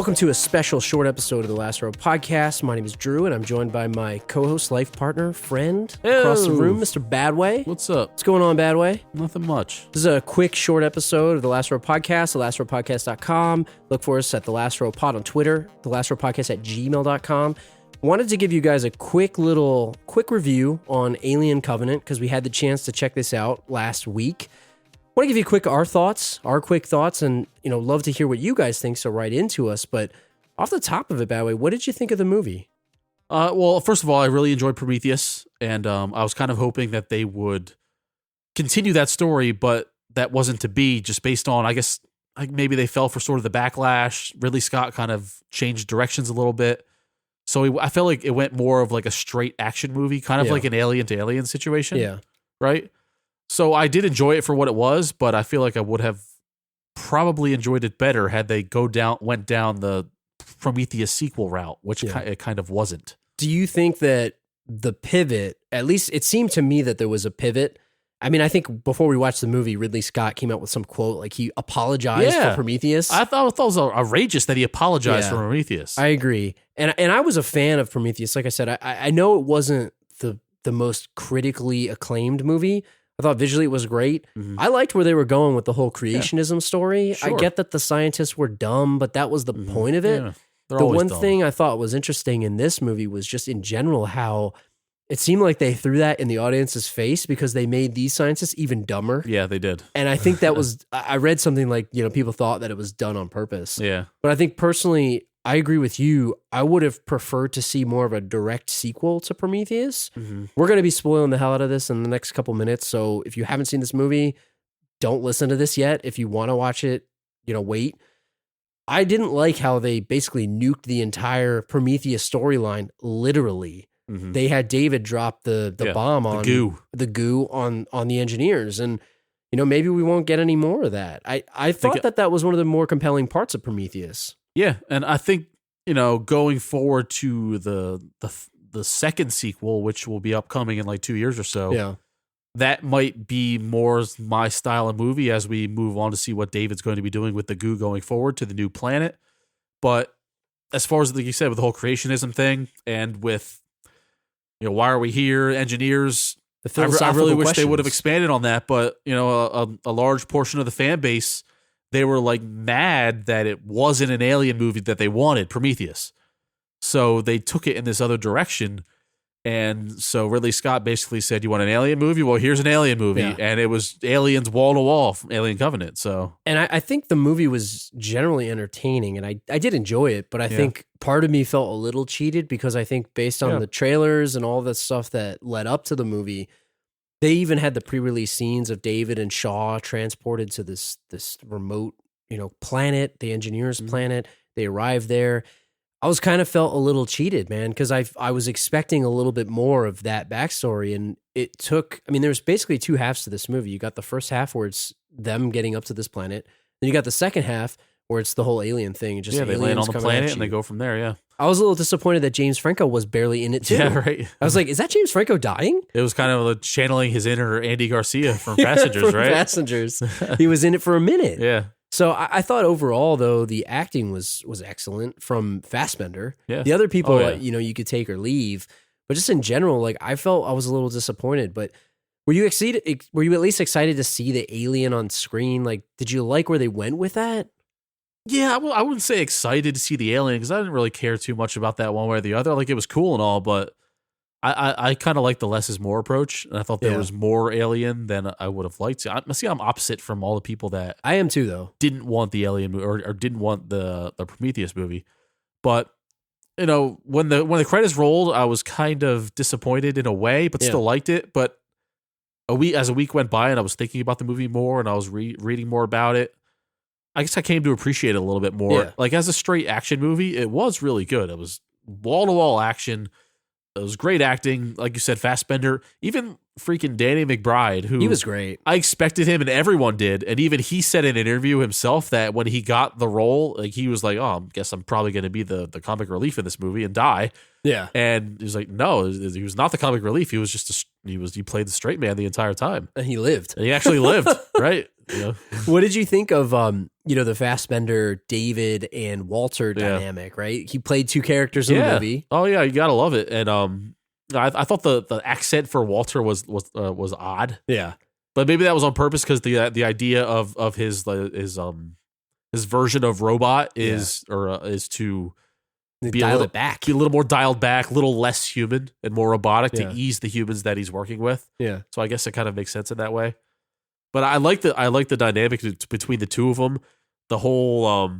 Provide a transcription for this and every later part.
Welcome to a special short episode of the Last Row Podcast. My name is Drew, and I'm joined by my co-host, life partner, friend, across the room, Mr. Badway. What's up? What's going on, Badway? Nothing much. This is a quick, short episode of the Last Row Podcast, thelastrowpodcast.com. Look for us at the Last Row Pod on Twitter, the Last Row Podcast at gmail.com. Wanted to give you guys a quick review on Alien Covenant because we had the chance to check this out last week. Want to give you our quick thoughts, and love to hear what you guys think. So write into us. But off the top of it, Badway, what did you think of the movie? Well, first of all, I really enjoyed Prometheus, and I was kind of hoping that they would continue that story, but that wasn't to be. Just based on, I guess, maybe they fell for sort of the backlash. Ridley Scott kind of changed directions a little bit, so I felt like it went more of like a straight action movie, kind of like an Alien to Alien situation. Yeah, right. So I did enjoy it for what it was, but I feel like I would have probably enjoyed it better had they went down the Prometheus sequel route, which it kind of wasn't. Do you think that the pivot, at least it seemed to me that there was a pivot? I mean, I think before we watched the movie, Ridley Scott came out with some quote, like he apologized for Prometheus. I thought it was outrageous that he apologized for Prometheus. I agree. And I was a fan of Prometheus. Like I said, I know it wasn't the most critically acclaimed movie. I thought visually it was great. Mm-hmm. I liked where they were going with the whole creationism story. Sure. I get that the scientists were dumb, but that was the point of it. Yeah, the one thing I thought was interesting in this movie was just in general how it seemed like they threw that in the audience's face because they made these scientists even dumber. Yeah, they did. And I think that was, I read something like, people thought that it was done on purpose. Yeah. But I think personally, I agree with you. I would have preferred to see more of a direct sequel to Prometheus. Mm-hmm. We're going to be spoiling the hell out of this in the next couple minutes. So if you haven't seen this movie, don't listen to this yet. If you want to watch it, wait. I didn't like how they basically nuked the entire Prometheus storyline, literally. Mm-hmm. They had David drop the bomb on the goo on the engineers. And, maybe we won't get any more of that. I thought that was one of the more compelling parts of Prometheus. Yeah, and I think, going forward to the second sequel, which will be upcoming in like 2 years or so, that might be more my style of movie as we move on to see what David's going to be doing with the goo going forward to the new planet. But as far as, like you said, with the whole creationism thing and with, why are we here, engineers, I really wish they would have expanded on that. But, a large portion of the fan base, they were like mad that it wasn't an alien movie that they wanted, Prometheus. So they took it in this other direction. And so Ridley Scott basically said, you want an alien movie? Well, here's an alien movie. Yeah. And it was aliens wall to wall from Alien Covenant. So, and I think the movie was generally entertaining and I did enjoy it, but I think part of me felt a little cheated because I think based on the trailers and all the stuff that led up to the movie, they even had the pre-release scenes of David and Shaw transported to this remote, planet, the engineers' planet. They arrived there. I was kind of felt a little cheated, man, because I was expecting a little bit more of that backstory, and it took. I mean, there's basically two halves to this movie. You got the first half where it's them getting up to this planet, then you got the second half where it's the whole alien thing. Just they land on the planet and they go from there. Yeah. I was a little disappointed that James Franco was barely in it too. Yeah, right. I was like, is that James Franco dying? It was kind of channeling his inner Andy Garcia from Passengers, right? Passengers. He was in it for a minute. Yeah. So I thought overall, though, the acting was excellent from Fassbender. Yeah. The other people, you could take or leave. But just in general, like I felt I was a little disappointed. But were you excited? Were you at least excited to see the alien on screen? Like, did you like where they went with that? Yeah, I wouldn't say excited to see the alien because I didn't really care too much about that one way or the other. Like, it was cool and all, but I kind of like the less is more approach. And I thought there was more alien than I would have liked to. I'm opposite from all the people that I am too, though. Didn't want the alien movie or didn't want the Prometheus movie. But when the credits rolled, I was kind of disappointed in a way, but still liked it. But as a week went by and I was thinking about the movie more and I was reading more about it, I guess I came to appreciate it a little bit more. Yeah. Like as a straight action movie, it was really good. It was wall to wall action. It was great acting. Like you said, Fassbender, even freaking Danny McBride, who he was great. I expected him and everyone did. And even he said in an interview himself that when he got the role, like he was like, oh, I guess I'm probably going to be the comic relief in this movie and die. Yeah. And he was like, no, he was not the comic relief. He was just he played the straight man the entire time. And he lived. And he actually lived, right? What did you think of the Fassbender, David, and Walter dynamic? Right, he played two characters in the movie. Oh yeah, you gotta love it. And I thought the accent for Walter was odd. Yeah, but maybe that was on purpose because the idea of his version of robot is to dial it back, be a little more dialed back, a little less human and more robotic to ease the humans that he's working with. Yeah, so I guess it kind of makes sense in that way. But I like the dynamic between the two of them. The whole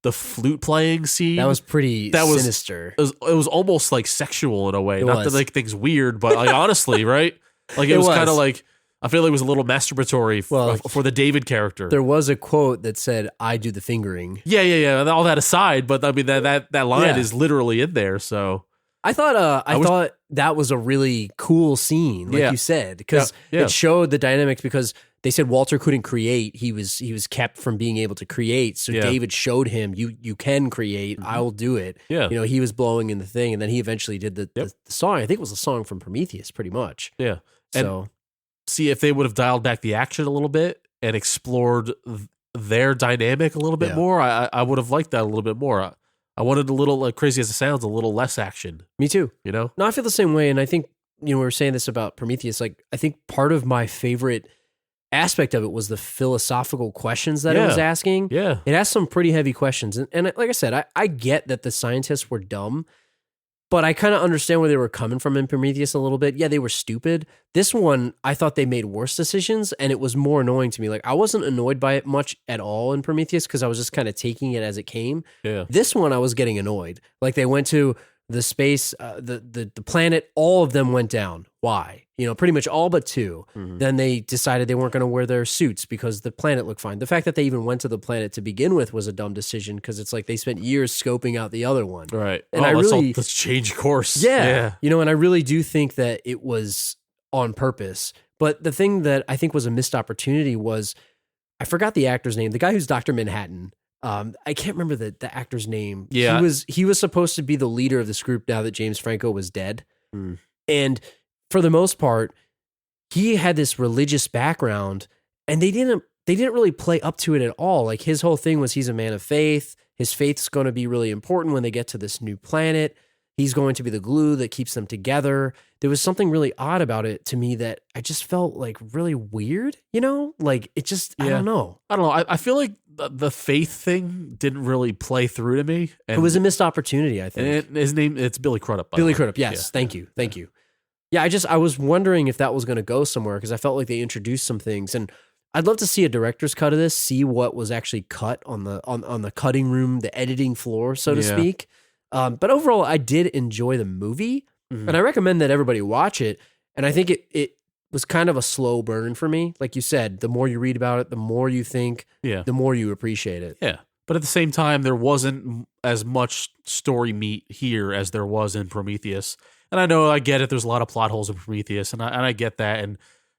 the flute playing scene that was pretty sinister. It was almost like sexual in a way. Not to make things weird, but like honestly, right? Like it was kind of like. I feel like it was a little masturbatory for the David character. There was a quote that said, "I do the fingering." Yeah. All that aside, but I mean that line is literally in there. So I thought that was a really cool scene, like you said, because it showed the dynamics. Because they said Walter couldn't create; he was kept from being able to create. So David showed him, "You can create. I will do it." Yeah, he was blowing in the thing, and then he eventually did the song. I think it was a song from Prometheus, pretty much. Yeah, so. See if they would have dialed back the action a little bit and explored their dynamic a little bit more. I would have liked that a little bit more. I wanted a little, like, crazy as it sounds, a little less action. Me too. No, I feel the same way. And I think, we were saying this about Prometheus. Like, I think part of my favorite aspect of it was the philosophical questions that it was asking. Yeah. It asked some pretty heavy questions. And like I said, I get that the scientists were dumb, but I kind of understand where they were coming from in Prometheus a little bit. Yeah, they were stupid. This one, I thought they made worse decisions, and it was more annoying to me. Like, I wasn't annoyed by it much at all in Prometheus because I was just kind of taking it as it came. Yeah. This one, I was getting annoyed. Like, they went to the space, the planet, all of them went down. Why? Pretty much all but two. Mm-hmm. Then they decided they weren't going to wear their suits because the planet looked fine. The fact that they even went to the planet to begin with was a dumb decision because it's like they spent years scoping out the other one. Right. And let's change course. Yeah. And I really do think that it was on purpose. But the thing that I think was a missed opportunity was, I forgot the actor's name, the guy who's Dr. Manhattan. I can't remember the actor's name. Yeah. He was supposed to be the leader of this group now that James Franco was dead. Mm. And for the most part, he had this religious background, and they didn't really play up to it at all. Like, his whole thing was he's a man of faith. His faith's going to be really important when they get to this new planet. He's going to be the glue that keeps them together. There was something really odd about it to me that I just felt like really weird, Like, it just, I don't know. I feel like the faith thing didn't really play through to me. And it was a missed opportunity, I think. And his name, it's Billy Crudup. Billy Crudup, yes. Yeah. Thank you. Yeah, I was wondering if that was going to go somewhere because I felt like they introduced some things, and I'd love to see a director's cut of this, see what was actually cut on the cutting room, the editing floor, so to speak. But overall, I did enjoy the movie, and I recommend that everybody watch it. And I think it was kind of a slow burn for me. Like you said, the more you read about it, the more you think, the more you appreciate it. Yeah. But at the same time, there wasn't as much story meat here as there was in Prometheus. And I get it. There's a lot of plot holes in Prometheus, and I get that. And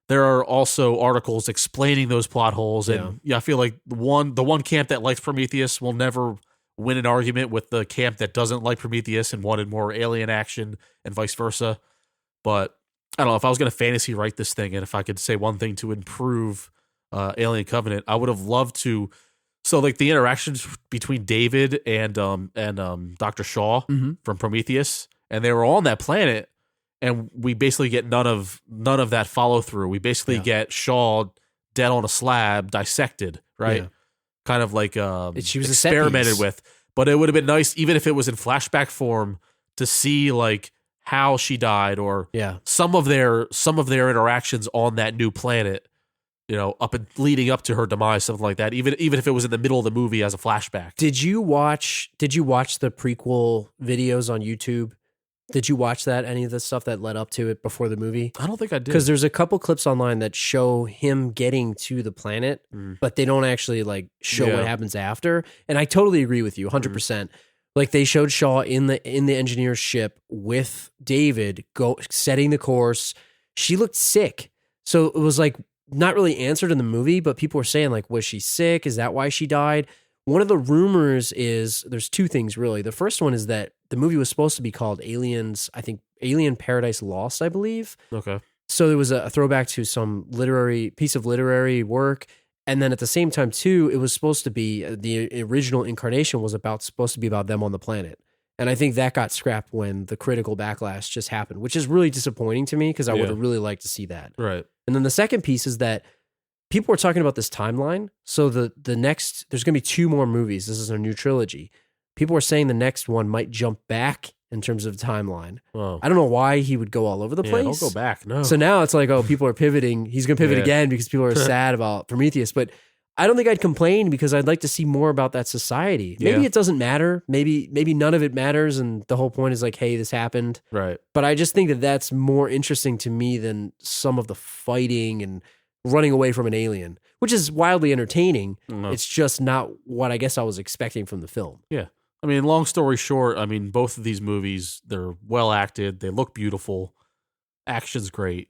there are also articles explaining those plot holes. And I feel like the one camp that likes Prometheus will never win an argument with the camp that doesn't like Prometheus and wanted more alien action and vice versa. But I don't know, if I was going to fantasy write this thing, and if I could say one thing to improve Alien Covenant, I would have loved to. So, like, the interactions between David and Dr. Shaw from Prometheus, and they were on that planet, and we basically get none of that follow through. We basically get Shaw dead on a slab, dissected, right? Yeah. Kind of like she was experimented with. But it would have been nice, even if it was in flashback form, to see like how she died or some of their interactions on that new planet. Up and leading up to her demise, something like that. Even if it was in the middle of the movie as a flashback. Did you watch the prequel videos on YouTube? Did you watch that? Any of the stuff that led up to it before the movie? I don't think I did. Because there's a couple clips online that show him getting to the planet, but they don't actually like show what happens after. And I totally agree with you, 100%. Like, they showed Shaw in the engineer's ship with David setting the course. She looked sick, so it was like not really answered in the movie, but people were saying, like, was she sick? Is that why she died? One of the rumors is, there's two things really. The first one is that the movie was supposed to be called Aliens, I think Alien Paradise Lost, I believe. Okay. So there was a throwback to some piece of literary work, And then at the same time, too, it was supposed to be the original incarnation was supposed to be about them on the planet. And I think that got scrapped when the critical backlash just happened, which is really disappointing to me because I would have really liked to see that. Right. And then the second piece is that people are talking about this timeline. So the next, there's going to be 2 more movies. This is a new trilogy. People are saying the next one might jump back in terms of timeline. Wow. I don't know why he would go all over the place. Don't go back. No. So now it's like, oh, people are pivoting. He's going to pivot again because people are sad about Prometheus. But I don't think I'd complain because I'd like to see more about that society. Maybe it doesn't matter. Maybe none of it matters. And the whole point is like, hey, this happened. Right. But I just think that that's more interesting to me than some of the fighting and running away from an alien, which is wildly entertaining. It's just not what I guess I was expecting from the film. Yeah. I mean, long story short, I mean, both of these movies, they're well acted. They look beautiful. Action's great.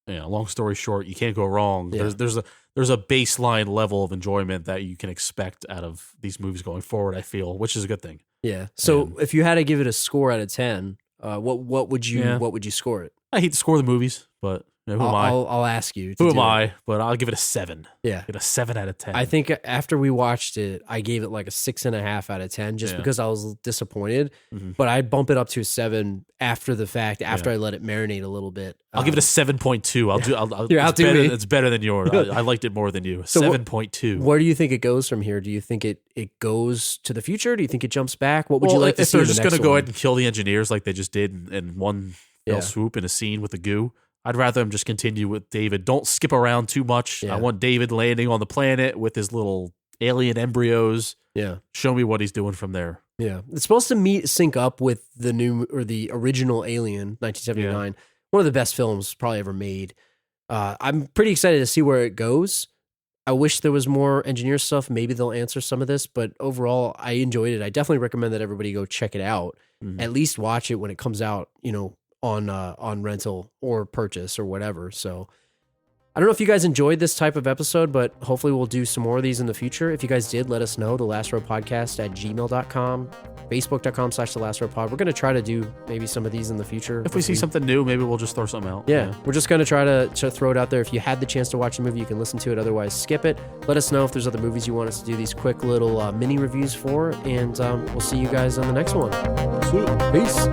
Long story short, you can't go wrong. Yeah. There's a baseline level of enjoyment that you can expect out of these movies going forward, I feel, which is a good thing. Yeah. So if you had to give it a score out of 10, what would you score it? I hate to score the movies, but who am I? I'll ask you. Who am I? But I'll give it a 7. Yeah. Get a 7 out of 10. I think after we watched it, I gave it like a 6.5 out of 10 just because I was disappointed. Mm-hmm. But I'd bump it up to a 7 after the fact, after I let it marinate a little bit. I'll give it a 7.2. It's better than yours. I liked it more than you. So 7.2. Where do you think it goes from here? Do you think it goes to the future? Do you think it jumps back? What would you like to see? If they're just going to go ahead and kill the engineers like they just did in one fell swoop in a scene with the goo, I'd rather him just continue with David. Don't skip around too much. Yeah. I want David landing on the planet with his little alien embryos. Yeah. Show me what he's doing from there. Yeah. It's supposed to sync up with the original Alien, 1979. Yeah. One of the best films probably ever made. I'm pretty excited to see where it goes. I wish there was more engineer stuff. Maybe they'll answer some of this, but overall, I enjoyed it. I definitely recommend that everybody go check it out. Mm-hmm. At least watch it when it comes out, on rental or purchase or whatever. So I don't know if you guys enjoyed this type of episode, but hopefully we'll do some more of these in the future. If you guys did, let us know. thelastropodcast@gmail.com, facebook.com/thelastropod. We're going to try to do maybe some of these in the future. If we see something new, maybe we'll just throw something out. Yeah. We're just going to try to throw it out there. If you had the chance to watch the movie, you can listen to it. Otherwise, skip it. Let us know if there's other movies you want us to do these quick little mini reviews for. And we'll see you guys on the next one. Sweet. Peace.